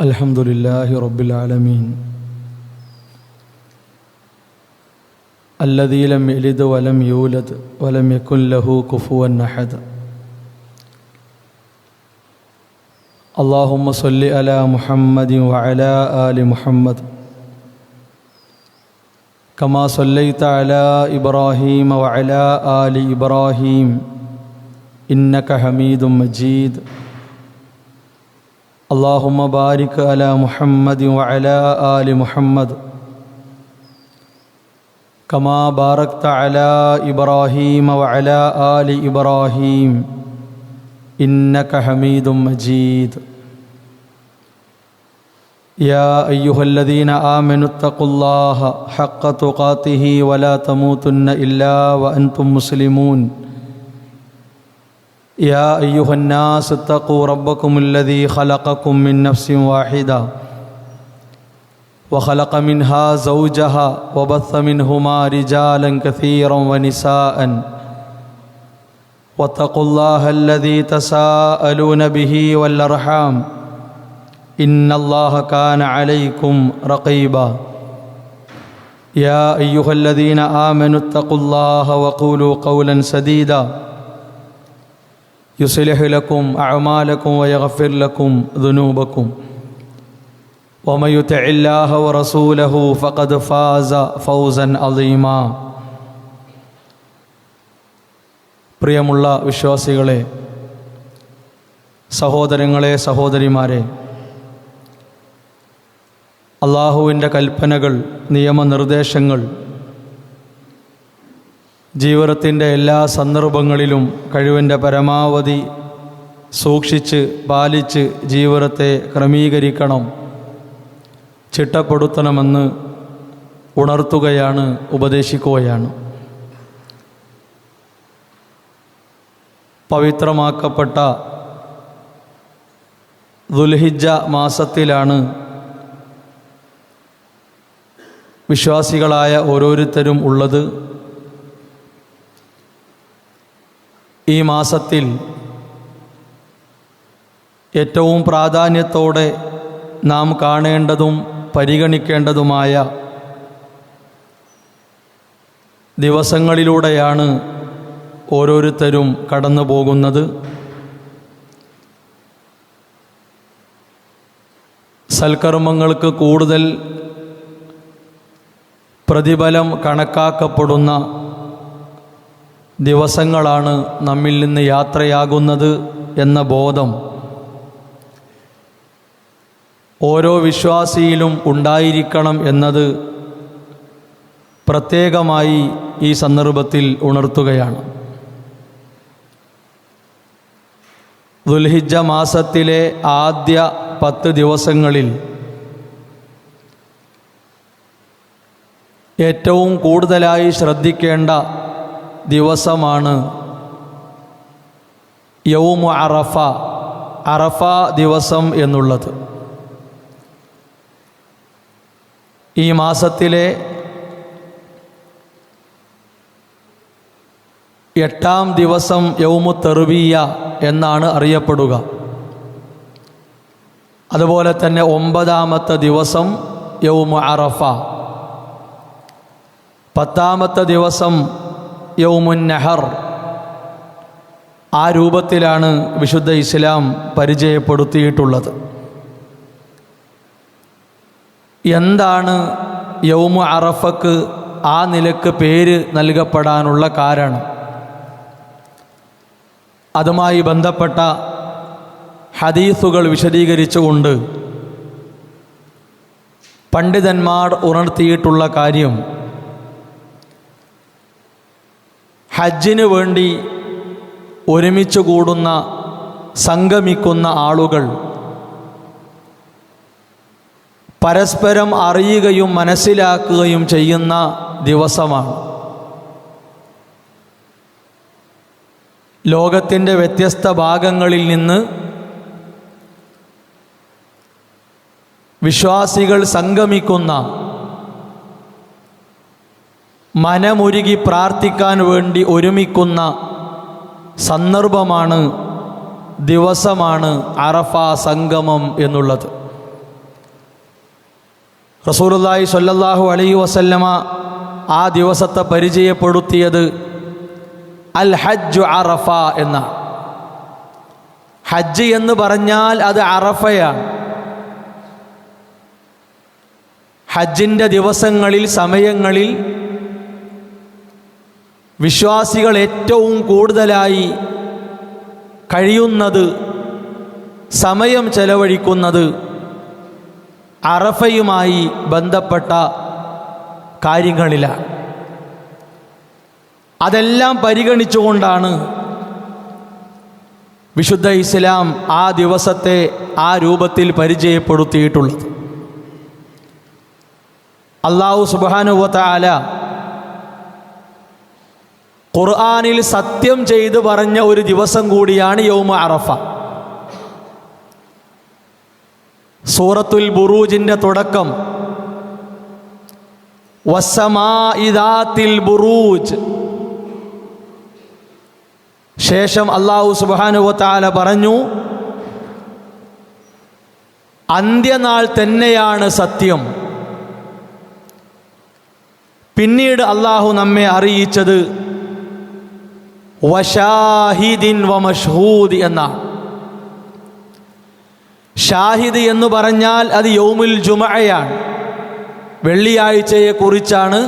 الحمد لله رب العالمين الذي لم يلد ولم يولد ولم يكن له كفوا أحد. اللهم صل على محمد وعلى آل محمد كما صليت على إبراهيم وعلى آل إبراهيم إنك حميد مجيد. اللهم بارك على محمد وعلى آل محمد كما باركت على إبراهيم وعلى آل إبراهيم إنك حميد مجيد. يا أيها الذين آمنوا اتقوا الله حق تقاته ولا تموتن إلا وأنتم مسلمون. يا أيها الناس اتقوا ربكم الذي خلقكم من نفس واحدة وخلق منها زوجها وبث منهما رجالا كثيرا ونساء واتقوا الله الذي تساءلون به والأرحام إن الله كان عليكم رقيبا. يا أيها الذين آمنوا اتقوا الله وقولوا قولا سديدا يصلح لكم أعمالكم ويغفر لكم ذنوبكم ومن يطع الله ورسوله فقد فاز فوزا عظيما. പ്രിയമുള്ള വിശ്വാസികളെ, സഹോദരങ്ങളെ, സഹോദരിമാരെ, അള്ളാഹുവിൻ്റെ കൽപ്പനകൾ, നിയമനിർദ്ദേശങ്ങൾ ജീവിതത്തിൻ്റെ എല്ലാ സന്ദർഭങ്ങളിലും കഴിവിൻ്റെ പരമാവധി സൂക്ഷിച്ച് പാലിച്ച് ജീവിതത്തെ ക്രമീകരിക്കണം, ചിട്ടപ്പെടുത്തണമെന്ന് ഉണർത്തുകയാണ്, ഉപദേശിക്കുകയാണ്. പവിത്രമാക്കപ്പെട്ട ദുൽഹിജ്ജ മാസത്തിലാണ് വിശ്വാസികളായ ഓരോരുത്തരും ഉള്ളത്. ഈ മാസത്തിൽ ഏറ്റവും പ്രാധാന്യത്തോടെ നാം കാണേണ്ടതും പരിഗണിക്കേണ്ടതുമായ ദിവസങ്ങളിലൂടെയാണ് ഓരോരുത്തരും കടന്നു പോകുന്നത്. സൽക്കർമ്മങ്ങൾക്ക് കൂടുതൽ പ്രതിഫലം കണക്കാക്കപ്പെടുന്ന ദിവസങ്ങളാണ് നമ്മിൽ നിന്ന് യാത്രയാകുന്നത് എന്ന ബോധം ഓരോ വിശ്വാസിയിലും ഉണ്ടായിരിക്കണം എന്നത് പ്രത്യേകമായി ഈ സന്ദർഭത്തിൽ ഉണർത്തുകയാണ്. ദുൽഹിജ്ജ മാസത്തിലെ ആദ്യ 10 ദിവസങ്ങളിൽ ഏറ്റവും കൂടുതലായി ശ്രദ്ധിക്കേണ്ട ദിവസമാണ് യൗമു അറഫ, അറഫ ദിവസം എന്നുള്ളത്. ഈ മാസത്തിലെ 8ാം ദിവസം യൗമു തർവിയ എന്നാണ് അറിയപ്പെടുക. അതുപോലെ തന്നെ 9ാമത്തെ ദിവസം യൗമു അറഫ, 10ാമത്തെ ദിവസം യൗമുൻ നഹർ. ആ രൂപത്തിലാണ് വിശുദ്ധ ഇസ്ലാം പരിചയപ്പെടുത്തിയിട്ടുള്ളത്. എന്താണ് യൗമു അറഫക്ക് ആ നിലക്ക് പേര് നൽകപ്പെടാനുള്ള കാരണം? അതുമായി ബന്ധപ്പെട്ട ഹദീസുകൾ വിശദീകരിച്ചുകൊണ്ട് പണ്ഡിതന്മാർ ഉണർത്തിയിട്ടുള്ള കാര്യം, ഹജ്ജിന് വേണ്ടി ഒരുമിച്ച് കൂടുന്ന, സംഗമിക്കുന്ന ആളുകൾ പരസ്പരം അറിയുകയും മനസ്സിലാക്കുകയും ചെയ്യുന്ന ദിവസമാണ്. ലോകത്തിൻ്റെ വ്യത്യസ്ത ഭാഗങ്ങളിൽ നിന്ന് വിശ്വാസികൾ സംഗമിക്കുന്ന, മനമുരുകി പ്രാർത്ഥിക്കാൻ വേണ്ടി ഒരുമിക്കുന്ന സന്ദർഭമാണ്, ദിവസമാണ് അറഫ സംഗമം എന്നുള്ളത്. റസൂലുള്ളാഹി സ്വല്ലല്ലാഹു അലൈഹി വസല്ലമ ആ ദിവസത്തെ പരിചയപ്പെടുത്തിയത് അൽ ഹജ്ജു അറഫ എന്ന. ഹജ്ജ് എന്ന് പറഞ്ഞാൽ അത് അറഫയാണ്. ഹജ്ജിൻ്റെ ദിവസങ്ങളിൽ, സമയങ്ങളിൽ വിശ്വാസികൾ ഏറ്റവും കൂടുതലായി കഴിയുന്നത്, സമയം ചെലവഴിക്കുന്നത് അറഫയുമായി ബന്ധപ്പെട്ട കാര്യങ്ങളിലാണ്. അതെല്ലാം പരിഗണിച്ചുകൊണ്ടാണ് വിശുദ്ധ ഇസ്ലാം ആ ദിവസത്തെ ആ രൂപത്തിൽ പരിചയപ്പെടുത്തിയിട്ടുള്ളത്. അല്ലാഹു സുബ്ഹാനഹു വ തആല ഖുർആനിൽ സത്യം ചെയ്ത് പറഞ്ഞ ഒരു ദിവസം കൂടിയാണ് യൗമ അറഫ. സൂറത്തുൽ ബുറൂജിൻ്റെ തുടക്കം വസ്സമാഇ ദാത്തിൽ ബുറൂജ്, ശേഷം അല്ലാഹു സുബ്ഹാനഹു വ തആല പറഞ്ഞു അന്ത്യനാൾ തന്നെയാണ് സത്യം. പിന്നീട് അല്ലാഹു നമ്മെ അറിയിച്ചത് വശാഹിദിൻ വമഷ്ഹൂദ് എന്നാണ്. ഷാഹിദ് എന്ന് പറഞ്ഞാൽ അത് യൗമുൽ ജുമഅയാണ്, വെള്ളിയാഴ്ചയെ കുറിച്ചാണ്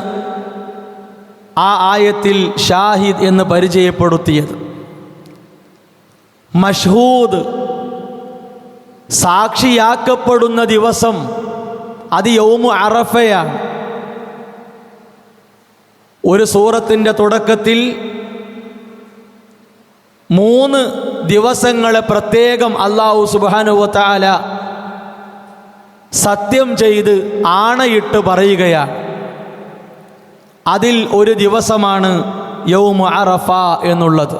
ആ ആയത്തിൽ ഷാഹിദ് എന്ന് പരിചയപ്പെടുത്തിയത്. മഷ്ഹൂദ്, സാക്ഷിയാക്കപ്പെടുന്ന ദിവസം, അത് യൗമു അറഫയാണ്. ഒരു സൂറത്തിൻ്റെ തുടക്കത്തിൽ 3 ദിവസങ്ങളെ പ്രത്യേകം അല്ലാഹു സുബ്ഹാനഹു വ തആല സത്യം ചെയ്ത് ആണയിട്ട് പറയുകയാണ്. അതിൽ ഒരു ദിവസമാണ് യൗമു അറഫ എന്നുള്ളത്.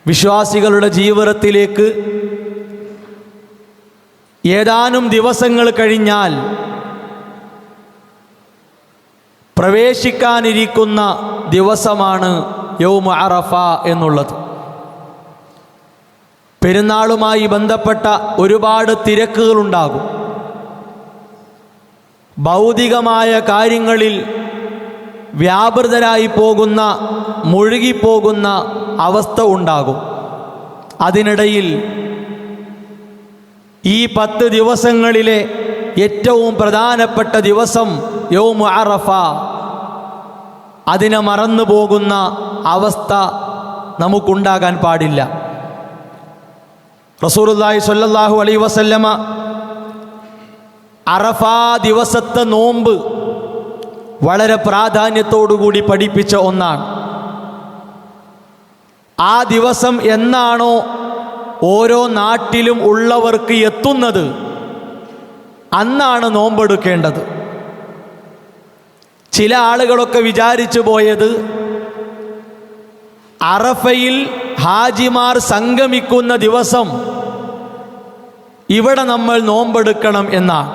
വിശ്വാസികളുടെ ജീവിതത്തിലേക്ക് ഏതാനും ദിവസങ്ങൾ കഴിഞ്ഞാൽ പ്രവേശിക്കാനിരിക്കുന്ന ദിവസമാണ് യൗമു അറഫ എന്നുള്ളത്. പെരുന്നാളുമായി ബന്ധപ്പെട്ട ഒരുപാട് തിരക്കുകളുണ്ടാകും. ഭൗതികമായ കാര്യങ്ങളിൽ വ്യാപൃതരായി പോകുന്ന, മുഴുകിപ്പോകുന്ന അവസ്ഥ ഉണ്ടാകും. അതിനിടയിൽ ഈ 10 ദിവസങ്ങളിലെ ഏറ്റവും പ്രധാനപ്പെട്ട ദിവസം യൗമു അറഫ, അതിനെ മറന്നു പോകുന്ന അവസ്ഥ നമുക്കുണ്ടാകാൻ പാടില്ല. റസൂലുള്ളാഹി സ്വല്ലല്ലാഹു അലൈഹി വസല്ലമ അറഫ ദിവസത്തെ നോമ്പ് വളരെ പ്രാധാന്യത്തോടുകൂടി പഠിപ്പിച്ച ഒന്നാണ്. ആ ദിവസം എന്നാണോ ഓരോ നാട്ടിലും ഉള്ളവർക്ക് എത്തുന്നത്, അന്നാണ് നോമ്പെടുക്കേണ്ടത്. ചില ആളുകളൊക്കെ വിചാരിച്ചു പോയത് അറഫയിൽ ഹാജിമാർ സംഗമിക്കുന്ന ദിവസം ഇവിടെ നമ്മൾ നോമ്പെടുക്കണം എന്നാണ്.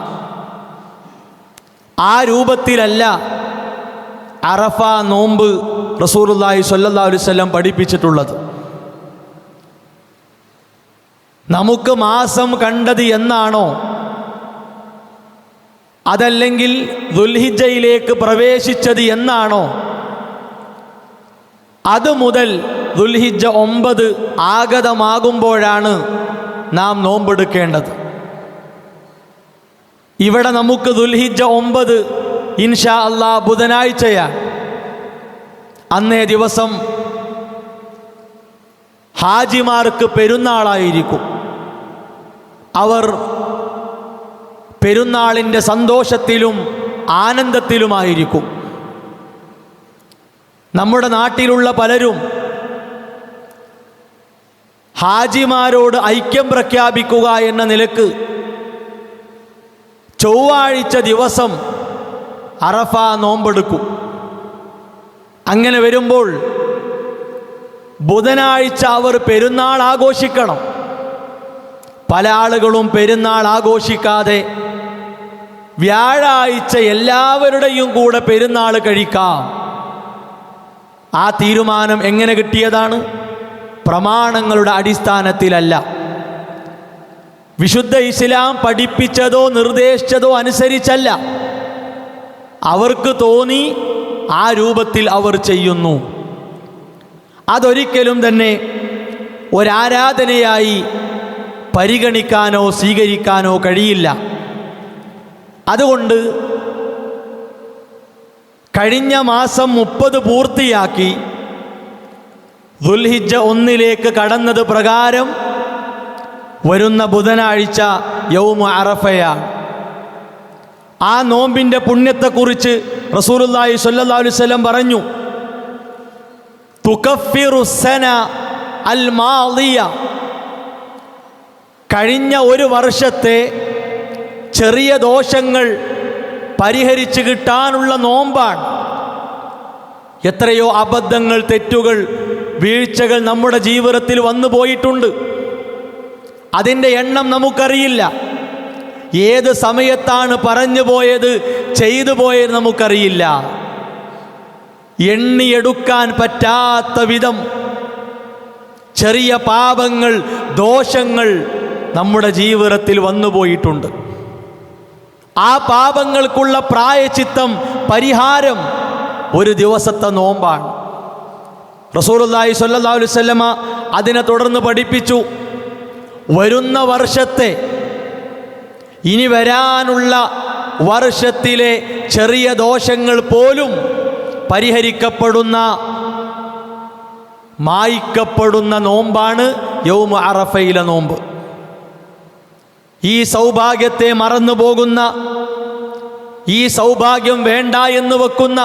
ആ രൂപത്തിലല്ല അറഫ നോമ്പ് റസൂലുള്ളാഹി സ്വല്ലല്ലാഹു അലൈഹി വസല്ലം പഠിപ്പിച്ചിട്ടുള്ളത്. നമുക്ക് മാസം കണ്ടത് എന്നാണോ, അതല്ലെങ്കിൽ ദുൽഹിജ്ജയിലേക്ക് പ്രവേശിച്ചത് എന്നാണോ, അതുമുതൽ ദുൽഹിജ്ജ 9 ആഗതമാകുമ്പോഴാണ് നാം നോമ്പെടുക്കേണ്ടത്. ഇവിടെ നമുക്ക് ദുൽഹിജ്ജ 9 ഇൻഷാ അല്ലാഹ് ബുധനാഴ്ചയാണ്. അന്നേ ദിവസം ഹാജിമാർക്ക് പെരുന്നാളായിരിക്കും. അവർ പെരുന്നാളിൻ്റെ സന്തോഷത്തിലും ആനന്ദത്തിലുമായിരിക്കും. നമ്മുടെ നാട്ടിലുള്ള പലരും ഹാജിമാരോട് ഐക്യം പ്രഖ്യാപിക്കുക എന്ന നിലക്ക് ചൊവ്വാഴ്ച ദിവസം അറഫ നോമ്പെടുക്കും. അങ്ങനെ വരുമ്പോൾ ബുധനാഴ്ച അവർ പെരുന്നാൾ ആഘോഷിക്കണം. പല ആളുകളും പെരുന്നാൾ ആഘോഷിക്കാതെ വ്യാഴാഴ്ച എല്ലാവരുടെയും കൂടെ പെരുന്നാൾ കഴിക്കാം. ആ തീരുമാനം എങ്ങനെ കിട്ടിയതാണ്? പ്രമാണങ്ങളുടെ അടിസ്ഥാനത്തിലല്ല. വിശുദ്ധ ഇസ്ലാം പഠിപ്പിച്ചതോ നിർദ്ദേശിച്ചതോ അനുസരിച്ചല്ല. അവർക്ക് തോന്നി ആ രൂപത്തിൽ അവർ ചെയ്യുന്നു. അതൊരിക്കലും തന്നെ ഒരാരാധനയായി പരിഗണിക്കാനോ സ്വീകരിക്കാനോ കഴിയില്ല. അതുകൊണ്ട് കഴിഞ്ഞ മാസം 30 പൂർത്തിയാക്കി ദുൽഹിജ്ജ 1 കടന്നത് പ്രകാരം വരുന്ന ബുധനാഴ്ച യൗമു അറഫയാണ്. ആ നോമ്പിൻ്റെ പുണ്യത്തെക്കുറിച്ച് റസൂലുള്ളാഹി സ്വല്ലല്ലാഹു അലൈഹി വസല്ലം പറഞ്ഞു, തുകഫിറു സന അൽ മാദിയ, കഴിഞ്ഞ ഒരു വർഷത്തെ ചെറിയ ദോഷങ്ങൾ പരിഹരിച്ച് കിട്ടാനുള്ള നോമ്പാണ്. എത്രയോ അബദ്ധങ്ങൾ, തെറ്റുകൾ, വീഴ്ചകൾ നമ്മുടെ ജീവിതത്തിൽ വന്നു പോയിട്ടുണ്ട്. അതിൻ്റെ എണ്ണം നമുക്കറിയില്ല. ഏത് സമയത്താണ് പറഞ്ഞു പോയത്, ചെയ്തു പോയത് നമുക്കറിയില്ല. എണ്ണിയെടുക്കാൻ പറ്റാത്ത വിധം ചെറിയ പാപങ്ങൾ, ദോഷങ്ങൾ നമ്മുടെ ജീവിതത്തിൽ വന്നുപോയിട്ടുണ്ട്. ആ പാപങ്ങൾക്കുള്ള പ്രായശ്ചിത്തം, പരിഹാരം ഒരു ദിവസത്തെ നോമ്പാണ്. റസൂലുള്ളാഹി സ്വല്ലല്ലാഹു അലൈഹി വസല്ലമ അതിനെ തുടർന്ന് പഠിപ്പിച്ചു, വരുന്ന വർഷത്തെ, ഇനി വരാനുള്ള വർഷത്തിലെ ചെറിയ ദോഷങ്ങൾ പോലും പരിഹരിക്കപ്പെടുന്ന, മായ്ക്കപ്പെടുന്ന നോമ്പാണ് യൗമു അറഫയിലെ നോമ്പ്. ഈ സൗഭാഗ്യത്തെ മറന്നു പോകുന്ന, ഈ സൗഭാഗ്യം വേണ്ട എന്ന് വെക്കുന്ന,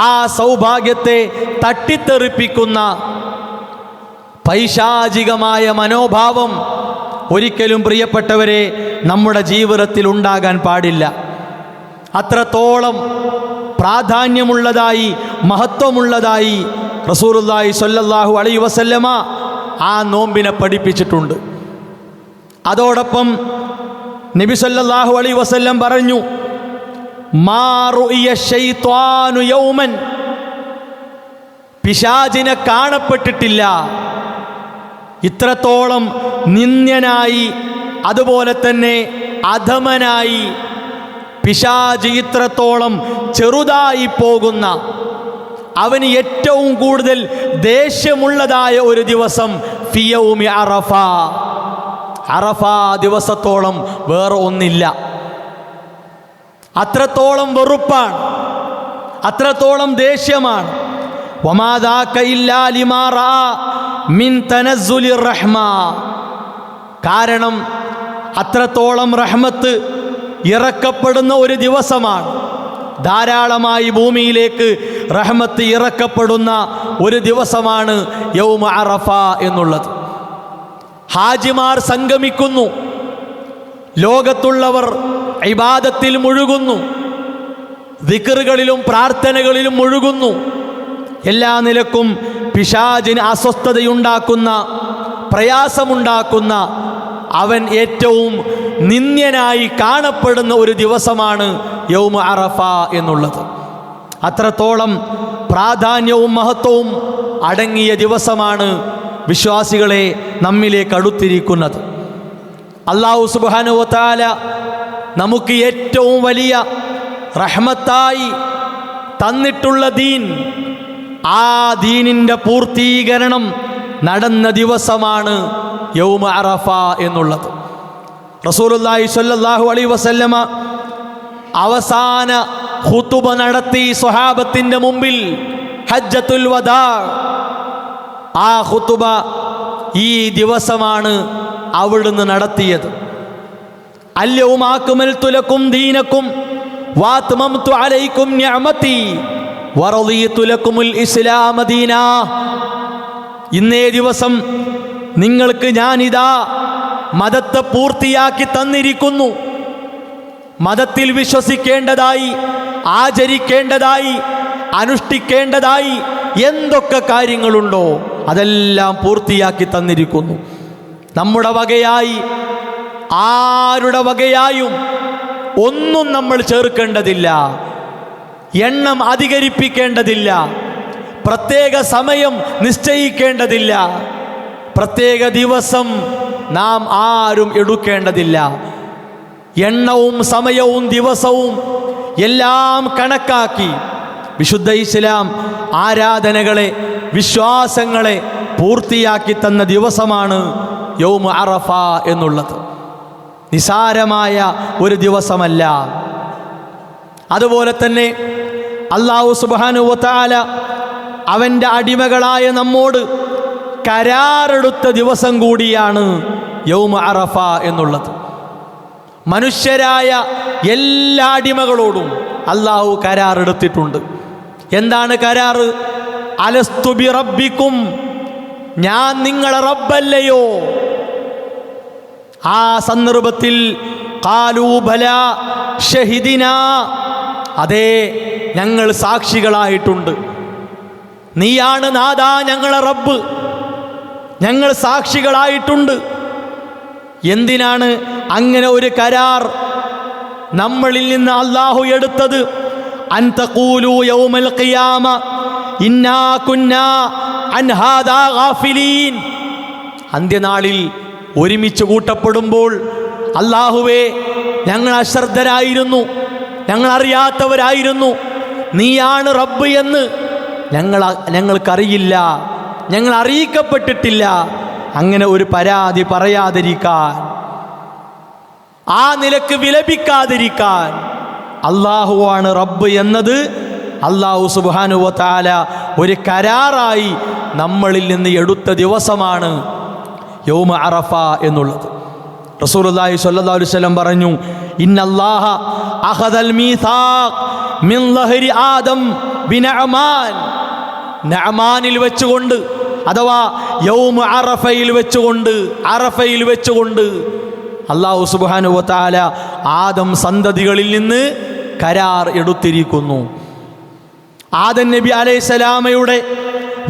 ആ സൗഭാഗ്യത്തെ തട്ടിത്തെറിപ്പിക്കുന്ന പൈശാചികമായ മനോഭാവം ഒരിക്കലും പ്രിയപ്പെട്ടവരെ നമ്മുടെ ജീവിതത്തിൽ ഉണ്ടാകാൻ പാടില്ല. അത്രത്തോളം പ്രാധാന്യമുള്ളതായി, മഹത്വമുള്ളതായി റസൂലുള്ളാഹി സ്വല്ലല്ലാഹു അലൈഹി വസല്ലമ ആ നോമ്പിനെ പഠിപ്പിച്ചിട്ടുണ്ട്. അതോടൊപ്പം നബി സല്ലല്ലാഹു അലൈഹി വസല്ലം പറഞ്ഞു, മാ റുഇയ ശൈത്വാനു യൗമൻ, പിശാചിനെ കാണപ്പെട്ടിട്ടില്ല ഇത്രത്തോളം നിന്ദ്യനായി, അതുപോലെ തന്നെ അധമനായി, പിശാച് ഇത്രത്തോളം ചെറുതായി പോകുന്ന, അവന് ഏറ്റവും കൂടുതൽ ദേഷ്യമുള്ളതായ ഒരു ദിവസം ഫി യൗമി അറഫ. അറഫ ദിവസത്തോളം വേറെ ഒന്നില്ല. അത്രത്തോളം വെറുപ്പാണ്, അത്രത്തോളം ദേഷ്യമാണ്. വമാ ദാക ഇല്ലാ ലിമാ റഅ മിൻ തനസ്സുലിർ റഹ്മ, കാരണം അത്രത്തോളം റഹ്മത്ത് ഇറക്കപ്പെടുന്ന ഒരു ദിവസമാണ്. ധാരാളമായി ഭൂമിയിലേക്ക് റഹ്മത്ത് ഇറക്കപ്പെടുന്ന ഒരു ദിവസമാണ് യൗമ അറഫ എന്നുള്ളത്. ഹാജിമാർ സംഗമിക്കുന്നു, ലോകത്തുള്ളവർ ഇബാദത്തിൽ മുഴുകുന്നു, ദിക്റുകളിലും പ്രാർത്ഥനകളിലും മുഴുകുന്നു. എല്ലാ നിലക്കും പിശാചിന് അസ്വസ്ഥതയുണ്ടാക്കുന്ന, പ്രയാസമുണ്ടാക്കുന്ന, അവൻ ഏറ്റവും നിന്ദ്യനായി കാണപ്പെടുന്ന ഒരു ദിവസമാണ് യൗമ അറഫ എന്നുള്ളത്. അത്രത്തോളം പ്രാധാന്യവും മഹത്വവും അടങ്ങിയ ദിവസമാണ് വിശ്വാസികളെ നമ്മിലേക്ക് അടുത്തിരിക്കുന്നത്. അല്ലാഹു സുബ്ഹാനഹു വ തആല നമുക്ക് ഏറ്റവും വലിയ റഹ്മത്തായി തന്നിട്ടുള്ള ദീൻ, ആ ദീനിൻ്റെ പൂർത്തീകരണം നടന്ന ദിവസമാണ് യൗമ അറഫ എന്നുള്ളത്. റസൂലുള്ളാഹി സ്വല്ലല്ലാഹു അലൈഹി വസല്ലമ അവസാന ഖുതുബ നടത്തി സ്വഹാബത്തിൻ്റെ മുമ്പിൽ, ഹജ്ജത്തുൽ വദാ. ആ ഖുതുബ ഈ ദിവസമാണ് അവിടുന്ന് നടത്തിയത്. അൽയൗമ അക്മൽതു ലക്കും ദീനക്കും വഅത്മംതു അലൈക്കും നിഅമതി വറളിതു ലക്കുമുൽ ഇസ്ലാമ ദീനാ. ഇന്നേ ദിവസം നിങ്ങൾക്ക് ഞാനിതാ മതത്തെ പൂർത്തിയാക്കി തന്നിരിക്കുന്നു. മതത്തിൽ വിശ്വസിക്കേണ്ടതായി, ആചരിക്കേണ്ടതായി, അനുഷ്ഠിക്കേണ്ടതായി എന്തൊക്കെ കാര്യങ്ങളുണ്ടോ അതെല്ലാം പൂർത്തിയാക്കി തന്നിരിക്കുന്നു. നമ്മുടെ വകയായി, ആരുടെ വകയായും ഒന്നും നമ്മൾ ചേർക്കേണ്ടതില്ല, എണ്ണം അധികരിപ്പിക്കേണ്ടതില്ല, പ്രത്യേക സമയം നിശ്ചയിക്കേണ്ടതില്ല. പ്രത്യേക ദിവസം നാം ആരും എടുക്കേണ്ടതില്ല. എണ്ണവും സമയവും ദിവസവും എല്ലാം കണക്കാക്കി വിശുദ്ധ ഇസ്ലാം ആരാധനകളെ, വിശ്വാസങ്ങളെ പൂർത്തിയാക്കി തന്ന ദിവസമാണ് യൗമ അറഫ എന്നുള്ളത്. നിസാരമായ ഒരു ദിവസമല്ല. അതുപോലെ തന്നെ അല്ലാഹു സുബ്ഹാനഹു വ തആല അവൻ്റെ അടിമകളായ നമ്മോട് കരാറെടുത്ത ദിവസം കൂടിയാണ് യൗമ അറഫ എന്നുള്ളത്. മനുഷ്യരായ എല്ലാ അടിമകളോടും അല്ലാഹു കരാറെടുത്തിട്ടുണ്ട്. എന്താണ് കരാറ്? അലസ്തു ബി റബ്ബിക്കും, ഞാൻ നിങ്ങളെ റബ്ബല്ലയോ? ആ സന്ദർഭത്തിൽ ഖാലൂ ബലാ ഷഹിദിനാ, അതേ ഞങ്ങൾ സാക്ഷികളായിട്ടുണ്ട്. നീയാണ് നാഥാ ഞങ്ങളെ റബ്ബ്, ഞങ്ങൾ സാക്ഷികളായിട്ടുണ്ട്. എന്തിനാണ് അങ്ങനെ ഒരു കരാർ നമ്മളിൽ നിന്ന് അല്ലാഹു എടുത്തത്? അൻ തഖൂലു യൗമൽ ഖിയാമ ഇന്നാ കുന്നാ അൻ ഹാദാ ഗാഫിലീൻ. അന്ത്യനാളിൽ ഒരുമിച്ച് കൂട്ടപ്പെടുമ്പോൾ അല്ലാഹുവേ, ഞങ്ങൾ അശ്രദ്ധരായിരുന്നു, ഞങ്ങൾ അറിയാത്തവരായിരുന്നു, നീയാണ് റബ്ബ് എന്ന് ഞങ്ങൾക്കറിയില്ല, ഞങ്ങൾ അറിയിക്കപ്പെട്ടിട്ടില്ല. അങ്ങനെ ഒരു പരാതി പറയാതിരിക്കാൻ, ആ നിലക്ക് വിലപിക്കാതിരിക്കാൻ, അല്ലാഹുവാണ് റബ്ബ് എന്നത് അല്ലാഹു സുബ്ഹാനഹു വ തആല ഒരു കരാറായി നമ്മളിൽ നിന്ന് എടുത്ത ദിവസമാണ് യൗമ അറഫ എന്നുള്ളത്. റസൂലുള്ളാഹി സ്വല്ലല്ലാഹു അലൈഹി വസല്ലം പറഞ്ഞു, ഇന്നല്ലാഹ അഖദൽ മീസാഖ് മിൻ ലഹരി ആദം ബിനഅമാൻ. നഅമാനിൽ വെച്ചുകൊണ്ട്, അഥവാ യൗമ അറഫയിൽ വെച്ചുകൊണ്ട് അല്ലാഹു സുബ്ഹാനഹു വ തആല ആദം സന്തതികളിൽ നിന്ന് കരാർ എടുത്തിരിക്കുന്നു. ആദം നബി അലൈഹിസ്സലാമയുടെ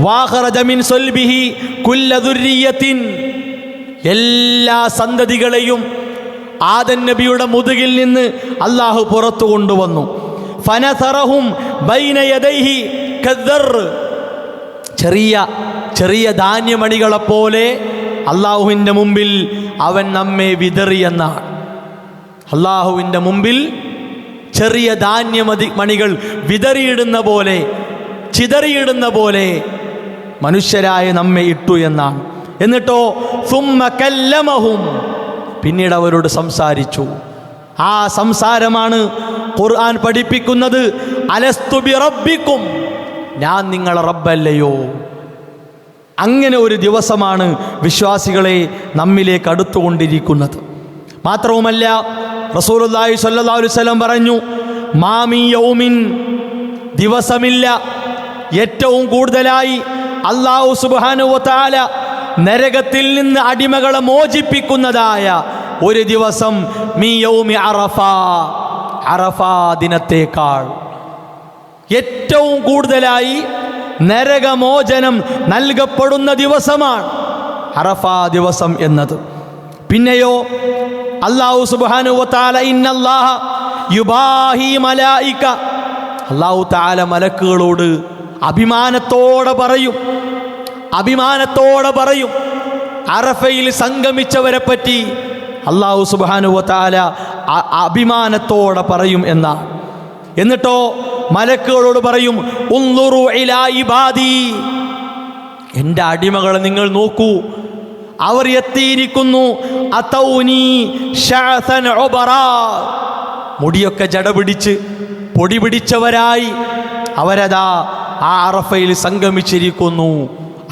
വാഖറജ മിൻ സൽബിഹി കുല്ല ദുർരിയത്തിൻ, എല്ലാ സന്തതികളെയും ആദം നബിയുടെ മുതുകിൽ നിന്ന് അല്ലാഹു പുറത്തു കൊണ്ടുവന്നു. ഫനസറഹും ബൈന യദൈഹി കദ്ദർ, ചെറിയ ധാന്യമണികളെപ്പോലെ അല്ലാഹുവിൻ്റെ മുമ്പിൽ അവൻ നമ്മെ വിതറിയെന്നാണ്. അല്ലാഹുവിൻ്റെ മുമ്പിൽ ചെറിയ ധാന്യമണികൾ വിതറിയിടുന്ന പോലെ, ചിതറിയിടുന്ന പോലെ മനുഷ്യരായ നമ്മെ ഇട്ടു എന്നാണ്. എന്നിട്ടോ സുമ്മ കല്ലമഹും, പിന്നീട് അവരോട് സംസാരിച്ചു. ആ സംസാരമാണ് ഖുർആൻ പഠിപ്പിക്കുന്നത്. അലസ്തു ബി റബ്ബിക്കും, ഞാൻ നിങ്ങളെ റബ്ബല്ലയോ? അങ്ങനെ ഒരു ദിവസമാണ് വിശ്വാസികളെ നമ്മിലേക്ക് അടുത്തുകൊണ്ടിരിക്കുന്നത്. മാത്രവുമല്ല, റസൂലുള്ളാഹി സ്വല്ലല്ലാഹു അലൈഹി വസല്ലം പറഞ്ഞു, മാമി യൗമിൻ, ദിവസമില്ല ഏറ്റവും കൂടുതലായി അല്ലാഹു സുബ്ഹാനഹു വ തആല നരകത്തിൽ നിന്ന് അടിമകളെ മോചിപ്പിക്കുന്നതായ ഒരു ദിവസം മീ യൗമി അറഫ, അറഫ ദിനത്തേക്കാൾ ഏറ്റവും കൂടുതലായി നരകമോചനം നൽകപ്പെടുന്ന ദിവസമാണ് അറഫ ദിവസം എന്നത്. പിന്നെയോ അല്ലാഹു സുബ്ഹാനഹു വ തആല ഇന്നല്ലാഹ യുബാഹി മലായിക, അല്ലാഹു തആല മലക്കുകളോട് അഭിമാനത്തോടെ പറയും അറഫയിൽ സംഗമിച്ചവരെ പറ്റി അല്ലാഹു സുബ്ഹാനഹു വ തആല അഭിമാനത്തോടെ പറയും എന്നാണ്. എന്നിട്ടോ മലക്കുകളോട് പറയും, ഉൻളുറു ഇലാ ഇബാദി, എൻ്റെ അടിമകളെ നിങ്ങൾ നോക്കൂ, അവർ എത്തിയിരിക്കുന്നു. അതൗനി ശഅസൻ ഉബറാ, മുടിയൊക്കെ ജട പിടിച്ച് പൊടി പിടിച്ചവരായി അവരതാ ആ അറഫയിൽ സംഗമിച്ചിരിക്കുന്നു.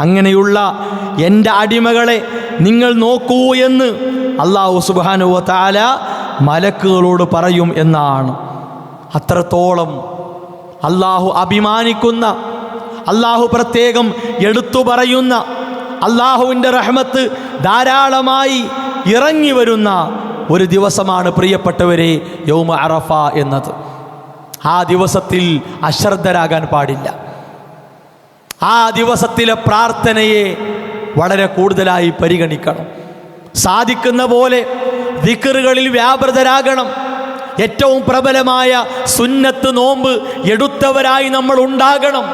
അങ്ങനെയുള്ള എൻ്റെ അടിമകളെ നിങ്ങൾ നോക്കൂ എന്ന് അല്ലാഹു സുബ്ഹാനഹു വ തആല മലക്കുകളോട് പറയും എന്നാണ്. അത്രത്തോളം അല്ലാഹു അഭിമാനിക്കുന്ന, അല്ലാഹു പ്രത്യേകം എടുത്തു പറയുന്ന, അല്ലാഹുവിൻ്റെ റഹ്മത്ത് ധാരാളമായി ഇറങ്ങി വരുന്ന ഒരു ദിവസമാണ് പ്രിയപ്പെട്ടവരെ യൗമ അറഫ എന്നത്. ആ ദിവസത്തിൽ അശ്രദ്ധരാകാൻ പാടില്ല. ആ ദിവസത്തിലെ പ്രാർത്ഥനയെ വളരെ കൂടുതലായി പരിഗണിക്കണം. സാധിക്കുന്ന പോലെ ദിക്റുകളിൽ വ്യാപൃതരാകണം. ഏറ്റവും പ്രബലമായ സുന്നത്ത് നോമ്പ് എടുത്തവരായി നമ്മൾ ഉണ്ടാകണം.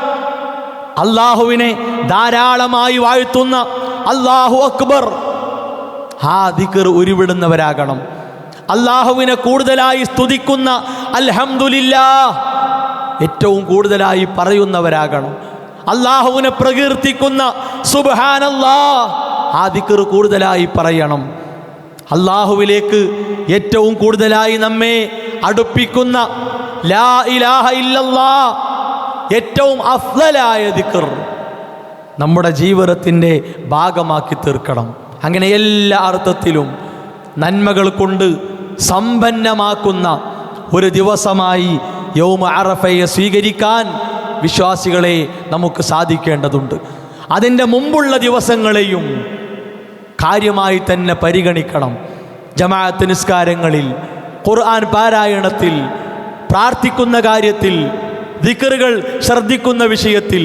അള്ളാഹുവിനെ ധാരാളമായി വാഴ്ത്തുന്ന, അല്ലാഹു അക്ബർ, ആ ദിക്ർ ഉരുവിടുന്നവരാകണം. അല്ലാഹുവിനെ കൂടുതലായി സ്തുതിക്കുന്ന അൽഹംദുലില്ലാഹ് ഏറ്റവും കൂടുതലായി പറയുന്നവരാകണം. അല്ലാഹുവിനെ പ്രകീർത്തിക്കുന്ന സുബ്ഹാനല്ലാഹ് ആ ദിക്ർ കൂടുതലായി പറയണം. അല്ലാഹുവിലേക്ക് ഏറ്റവും കൂടുതലായി നമ്മെ അടുപ്പിക്കുന്ന ലാ ഇലാഹ ഇല്ലല്ലാഹ് ഏറ്റവും അഫ്ളലായ ദിക്ർ നമ്മുടെ ജീവിതത്തിൻ്റെ ഭാഗമാക്കി തീർക്കണം. അങ്ങനെ എല്ലാ അർത്ഥത്തിലും നന്മകൾ കൊണ്ട് സമ്പന്നമാക്കുന്ന ഒരു ദിവസമായി യൗമ അറഫയെ സ്വീകരിക്കാൻ വിശ്വാസികളെ നമുക്ക് സാധിക്കേണ്ടതുണ്ട്. അതിൻ്റെ മുമ്പുള്ള ദിവസങ്ങളെയും കാര്യമായി തന്നെ പരിഗണിക്കണം. ജമാഅത്ത് നിസ്കാരങ്ങളിൽ, ഖുർആൻ പാരായണത്തിൽ, പ്രാർത്ഥിക്കുന്ന കാര്യത്തിൽ, ദിക്റുകൾ ശ്രദ്ധിക്കുന്ന വിഷയത്തിൽ,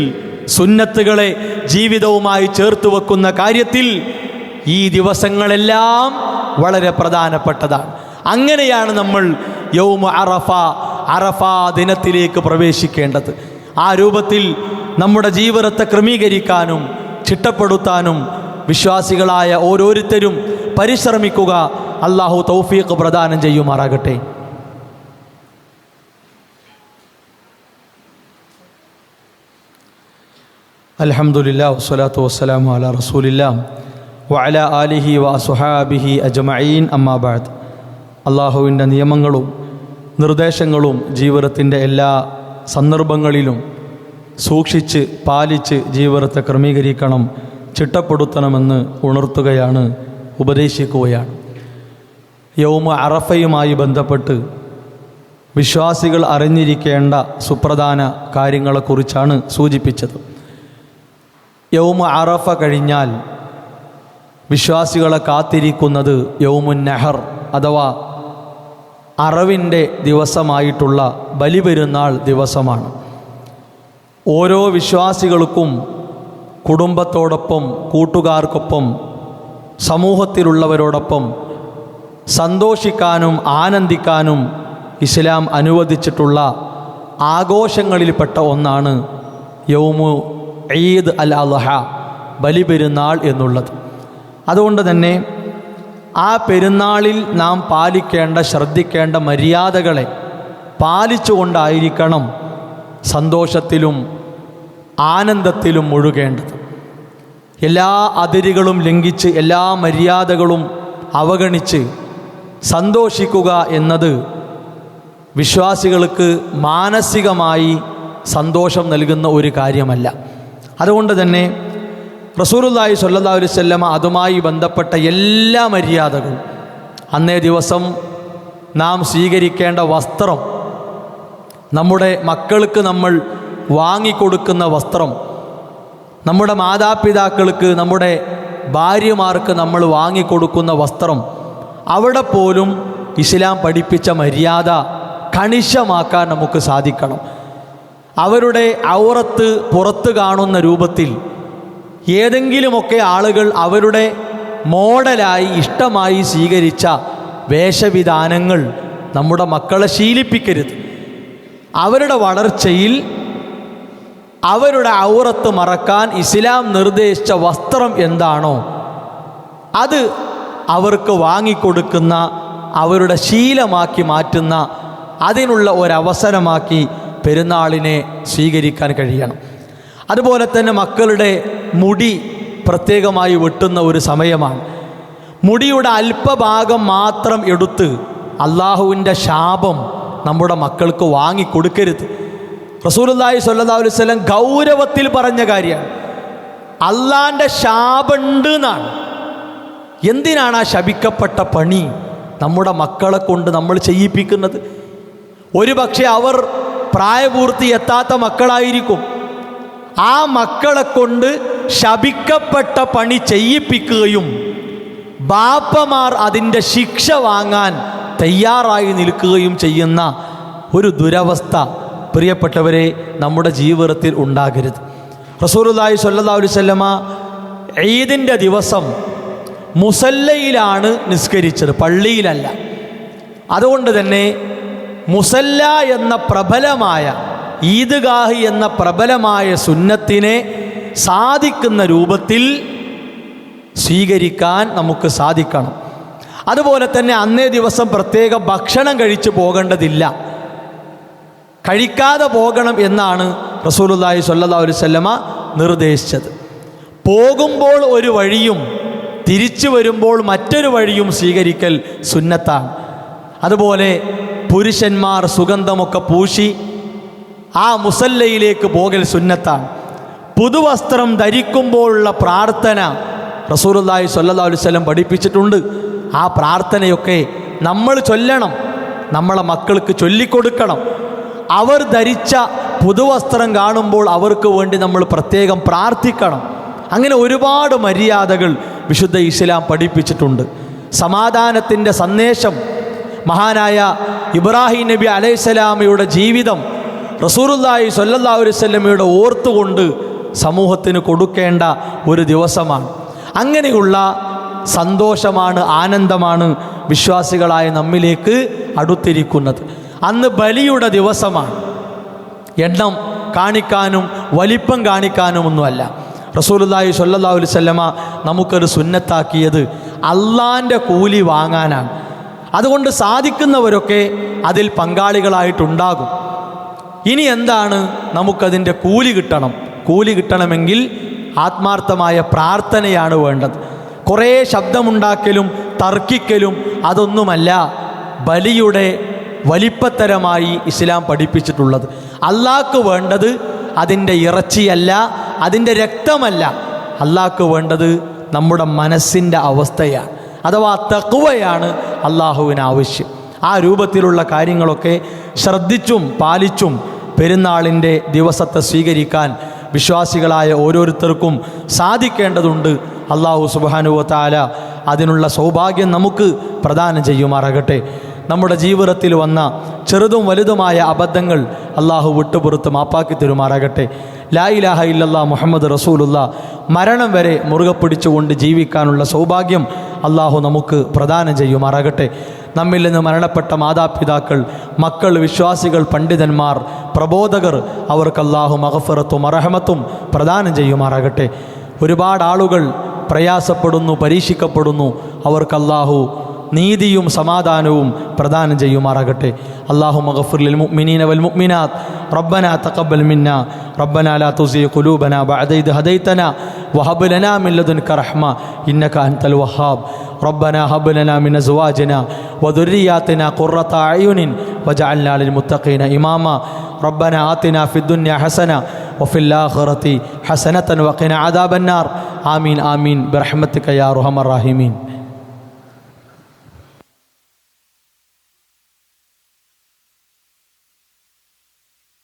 സുന്നത്തുകളെ ജീവിതവുമായി ചേർത്ത് വെക്കുന്ന കാര്യത്തിൽ ഈ ദിവസങ്ങളെല്ലാം വളരെ പ്രധാനപ്പെട്ടതാണ്. അങ്ങനെയാണ് നമ്മൾ യൗമ അറഫ ദിനത്തിലേക്ക് പ്രവേശിക്കേണ്ടത്. ആ രൂപത്തിൽ നമ്മുടെ ജീവിതത്തെ ക്രമീകരിക്കാനും ചിട്ടപ്പെടുത്താനും വിശ്വാസികളായ ഓരോരുത്തരും പരിശ്രമിക്കുക. അല്ലാഹു തൗഫീഖ് പ്രദാനം ചെയ്യുമാറാകട്ടെ. അൽഹംദുലില്ലാഹി വസ്സലാത്തു വസ്സലാമു അലാ റസൂലില്ലാഹ് വഅലാ ആലിഹി വഅസ്ഹാബിഹി അജ്മഈൻ. അമ്മാ ബഅദ്. അല്ലാഹുവിൻ്റെ നിയമങ്ങളും നിർദ്ദേശങ്ങളും ജീവിതത്തിൻ്റെ എല്ലാ സന്ദർഭങ്ങളിലും സൂക്ഷിച്ച് പാലിച്ച് ജീവിതത്തെ ക്രമീകരിക്കണം, ചിട്ടപ്പെടുത്തണമെന്ന് ഉണർത്തുകയാണ്, ഉപദേശിക്കുകയാണ്. യൗമ അറഫയുമായി ബന്ധപ്പെട്ട് വിശ്വാസികൾ അറിഞ്ഞിരിക്കേണ്ട സുപ്രധാന കാര്യങ്ങളെക്കുറിച്ചാണ് സൂചിപ്പിച്ചത്. യൗമ അറഫ കഴിഞ്ഞാൽ വിശ്വാസികളെ കാത്തിരിക്കുന്നത് യൗമുൻ നഹർ അഥവാ അറവിൻ്റെ ദിവസമായിട്ടുള്ള ബലിപെരുന്നാൾ ദിവസമാണ്. ഓരോ വിശ്വാസികൾക്കും കുടുംബത്തോടൊപ്പം, കൂട്ടുകാർക്കൊപ്പം, സമൂഹത്തിലുള്ളവരോടൊപ്പം സന്തോഷിക്കാനും ആനന്ദിക്കാനും ഇസ്ലാം അനുവദിച്ചിട്ടുള്ള ആഘോഷങ്ങളിൽപ്പെട്ട ഒന്നാണ് യൗമു ഈദ് അൽ അദ്ഹ, ബലിപെരുന്നാൾ എന്നുള്ളത്. അതുകൊണ്ട് തന്നെ ആ പെരുന്നാളിൽ നാം പാലിക്കേണ്ട, ശ്രദ്ധിക്കേണ്ട മര്യാദകളെ പാലിച്ചുകൊണ്ടായിരിക്കണം സന്തോഷത്തിലും ആനന്ദത്തിലും മുഴുകേണ്ടത്. എല്ലാ അതിരുകളും ലംഘിച്ച് എല്ലാ മര്യാദകളും അവഗണിച്ച് സന്തോഷിക്കുക എന്നത് വിശ്വാസികൾക്ക് മാനസികമായി സന്തോഷം നൽകുന്ന ഒരു കാര്യമല്ല. അതുകൊണ്ട് തന്നെ റസൂലുള്ളാഹി സ്വല്ലല്ലാഹു അലൈഹി വസല്ലമ അതുമായി ബന്ധപ്പെട്ട എല്ലാ മര്യാദകളും, അന്നേ ദിവസം നാം സ്വീകരിക്കേണ്ട വസ്ത്രം, നമ്മുടെ മക്കൾക്ക് നമ്മൾ വാങ്ങിക്കൊടുക്കുന്ന വസ്ത്രം, നമ്മുടെ മാതാപിതാക്കൾക്ക്, നമ്മുടെ ഭാര്യമാർക്ക് നമ്മൾ വാങ്ങിക്കൊടുക്കുന്ന വസ്ത്രം, അവിടെ പോലും ഇസ്ലാം പഠിപ്പിച്ച മര്യാദ കണിശമാക്കാൻ നമുക്ക് സാധിക്കണം. അവരുടെ ഔറത്ത് പുറത്ത് കാണുന്ന രൂപത്തിൽ ഏതെങ്കിലുമൊക്കെ ആളുകൾ അവരുടെ മോഡലായി ഇഷ്ടമായി സ്വീകരിച്ച വേഷവിധാനങ്ങൾ നമ്മുടെ മക്കളെ ശീലിപ്പിക്കരുത്. അവരുടെ വളർച്ചയിൽ അവരുടെ ഔറത്ത് മറക്കാൻ ഇസ്ലാം നിർദ്ദേശിച്ച വസ്ത്രം എന്താണോ അത് അവർക്ക് വാങ്ങിക്കൊടുക്കുന്ന, അവരുടെ ശീലമാക്കി മാറ്റുന്ന, അതിനുള്ള ഒരവസരമാക്കി പെരുന്നാളിനെ സ്വീകരിക്കാൻ കഴിയണം. അതുപോലെ തന്നെ മക്കളുടെ മുടി പ്രത്യേകമായി വെട്ടുന്ന ഒരു സമയമാണ്. മുടിയുടെ അല്പഭാഗം മാത്രം എടുത്ത് അള്ളാഹുവിൻ്റെ ശാപം നമ്മുടെ മക്കൾക്ക് വാങ്ങിക്കൊടുക്കരുത്. റസൂലുള്ളാഹി സ്വല്ലല്ലാഹു അലൈഹി വസല്ലം ഗൗരവത്തിൽ പറഞ്ഞ കാര്യമാണ്. അള്ളാൻ്റെ ശാപമുണ്ട് എന്നാണ്. എന്തിനാണ് ആ ശപിക്കപ്പെട്ട പണി നമ്മുടെ മക്കളെ കൊണ്ട് നമ്മൾ ചെയ്യിപ്പിക്കുന്നത്? ഒരു പക്ഷേ അവർ പ്രായപൂർത്തി എത്താത്ത മക്കളായിരിക്കും. ആ മക്കളെ കൊണ്ട് ശപിക്കപ്പെട്ട പണി ചെയ്യിപ്പിക്കുകയും ബാപ്പമാർ അതിൻ്റെ ശിക്ഷ വാങ്ങാൻ തയ്യാറായി നിൽക്കുകയും ചെയ്യുന്ന ഒരു ദുരവസ്ഥ പ്രിയപ്പെട്ടവരെ നമ്മുടെ ജീവിതത്തിൽ ഉണ്ടാകരുത്. റസൂലുള്ളാഹി സ്വല്ലല്ലാഹു അലൈഹി വസല്ലമ ഈദിൻ്റെ ദിവസം മുസല്ലയിലാണ് നിസ്കരിച്ചത്, പള്ളിയിലല്ല. അതുകൊണ്ട് തന്നെ മുസല്ല എന്ന പ്രബലമായ, ഈദ്ഗാഹ് എന്ന പ്രബലമായ സുന്നത്തിനെ സാധിക്കുന്ന രൂപത്തിൽ സ്വീകരിക്കാൻ നമുക്ക് സാധിക്കണം. അതുപോലെ തന്നെ അന്നേ ദിവസം പ്രത്യേക ഭക്ഷണം കഴിച്ചു പോകേണ്ടതില്ല, കഴിക്കാതെ പോകണം എന്നാണ് റസൂലുള്ളാഹി സ്വല്ലല്ലാഹു അലൈഹി വസല്ലമ നിർദ്ദേശിച്ചത്. പോകുമ്പോൾ ഒരു വഴിയും തിരിച്ചു വരുമ്പോൾ മറ്റൊരു വഴിയും സ്വീകരിക്കൽ സുന്നത്താണ്. അതുപോലെ പുരുഷന്മാർ സുഗന്ധമൊക്കെ പൂശി ആ മുസല്ലയിലേക്ക് പോകൽ സുന്നത്താണ്. പുതുവസ്ത്രം ധരിക്കുമ്പോഴുള്ള പ്രാർത്ഥന റസൂലുള്ളാഹി സ്വല്ലല്ലാഹു അലൈഹി വസല്ലം പഠിപ്പിച്ചിട്ടുണ്ട്. ആ പ്രാർത്ഥനയൊക്കെ നമ്മൾ ചൊല്ലണം, നമ്മളെ മക്കൾക്ക് ചൊല്ലിക്കൊടുക്കണം. അവർ ധരിച്ച പുതുവസ്ത്രം കാണുമ്പോൾ അവർക്ക് വേണ്ടി നമ്മൾ പ്രത്യേകം പ്രാർത്ഥിക്കണം. അങ്ങനെ ഒരുപാട് മര്യാദകൾ വിശുദ്ധ ഇസ്ലാം പഠിപ്പിച്ചിട്ടുണ്ട്. സമാധാനത്തിൻ്റെ സന്ദേശം മഹാനായ ഇബ്രാഹിം നബി അലൈഹിസ്സലാമയുടെ ജീവിതം റസൂലുള്ളാഹി സ്വല്ലല്ലാഹു അലൈഹി വസല്ലമയുടെ ഓർത്തുകൊണ്ട് സമൂഹത്തിന് കൊടുക്കേണ്ട ഒരു ദിവസമാണ്. അങ്ങനെയുള്ള സന്തോഷമാണ്, ആനന്ദമാണ് വിശ്വാസികളായ നമ്മിലേക്ക് അടുത്തിരിക്കുന്നത്. അന്ന് ബലിയുടെ ദിവസമാണ്. എണ്ണം കാണിക്കാനും വലിപ്പം കാണിക്കാനുമൊന്നുമല്ല. റസൂലുള്ളാഹി സ്വല്ലല്ലാഹു അലൈഹി വസല്ലമ നമുക്കൊരു സുന്നത്താക്കിയത് അള്ളാൻ്റെ കൂലി വാങ്ങാനാണ്. അതുകൊണ്ട് സാധിക്കുന്നവരൊക്കെ അതിൽ പങ്കാളികളായിട്ടുണ്ടാകും. ഇനി എന്താണ്, നമുക്കതിൻ്റെ കൂലി കിട്ടണം. കൂലി കിട്ടണമെങ്കിൽ ആത്മാർത്ഥമായ പ്രാർത്ഥനയാണ് വേണ്ടത്. കുറേ ശബ്ദമുണ്ടാക്കലും തർക്കിക്കലും അതൊന്നുമല്ല ബലിയുടെ വലിപ്പത്തരമായി ഇസ്ലാം പഠിപ്പിച്ചിട്ടുള്ളത്. അള്ളാഹ്ക്ക് വേണ്ടത് അതിൻ്റെ ഇറച്ചിയല്ല, അതിൻ്റെ രക്തമല്ല. അള്ളാഹ്ക്ക് വേണ്ടത് നമ്മുടെ മനസ്സിൻ്റെ അവസ്ഥയാണ്, അഥവാ തഖ്വയാണ് അള്ളാഹുവിന് ആവശ്യം. ആ രൂപത്തിലുള്ള കാര്യങ്ങളൊക്കെ ശ്രദ്ധിച്ചും പാലിച്ചും പെരുന്നാളിൻ്റെ ദിവസത്തെ സ്വീകരിക്കാൻ വിശ്വാസികളായ ഓരോരുത്തർക്കും സാധിക്കേണ്ടതുണ്ട്. അള്ളാഹു സുബ്ഹാനഹു വ തആല അതിനുള്ള സൗഭാഗ്യം നമുക്ക് പ്രദാനം ചെയ്യുമാറാകട്ടെ. നമ്മുടെ ജീവിതത്തിൽ വന്ന ചെറുതും വലുതുമായ അബദ്ധങ്ങൾ അള്ളാഹു വിട്ടുപുറത്ത് മാപ്പാക്കി തരുമാറാകട്ടെ. ലാ ഇലാഹ ഇല്ലല്ലാഹ് മുഹമ്മദ് റസൂലുള്ളാഹ് മരണം വരെ മുറുകെ പിടിച്ചുകൊണ്ട് ജീവിക്കാനുള്ള സൗഭാഗ്യം അള്ളാഹു നമുക്ക് പ്രദാനം ചെയ്യുമാറാകട്ടെ. നമ്മിൽ നിന്ന് മരണപ്പെട്ട മാതാപിതാക്കൾ, മക്കൾ, വിശ്വാസികൾ, പണ്ഡിതന്മാർ, പ്രബോധകർ, അവർക്ക് അള്ളാഹു മഗ്ഫിറത്തും റഹ്മത്തും പ്രദാനം ചെയ്യുമാറാകട്ടെ. ഒരുപാട് ആളുകൾ പ്രയാസപ്പെടുന്നു, പരീക്ഷിക്കപ്പെടുന്നു. അവർക്ക് അള്ളാഹു നീതിയും സമാധാനവും പ്രദാനം ചെയ്യുമാറാകട്ടെ. അല്ലാഹു മഗ്ഫിർ ലിൽ മുഅ്മിനീന വൽ മുഅ്മിനാത്ത് റബ്ബനാ തഖബ്ബൽ മിന്നാ റബ്ബനാ ലാ തുസിഗ് ഖുലൂബനാ ബഅദ ഇദ് ഹദൈതനാ വഹബ് ലനാ മിൻ ലദുൻക റഹ്മ ഇന്നക അൻതൽ വഹാബ് റബ്ബനാ ഹബ് ലനാ മിൻ അസ്വാജിനാ വദുർരിയാതിനാ ഖുർറത അയുനിൻ വജഅൽനാ ലിൽ മുത്തഖീന ഇമാമാ റബ്ബനാ ആതിനാ ഫിദ് ദുനിയ ഹസന വഫിൽ ആഖിറതി ഹസനതൻ വഖിനാ അദാബൻ നാർ ആമീൻ ആമീൻ ബിറഹ്മതിക യാ അർഹമർ റഹീമീൻ.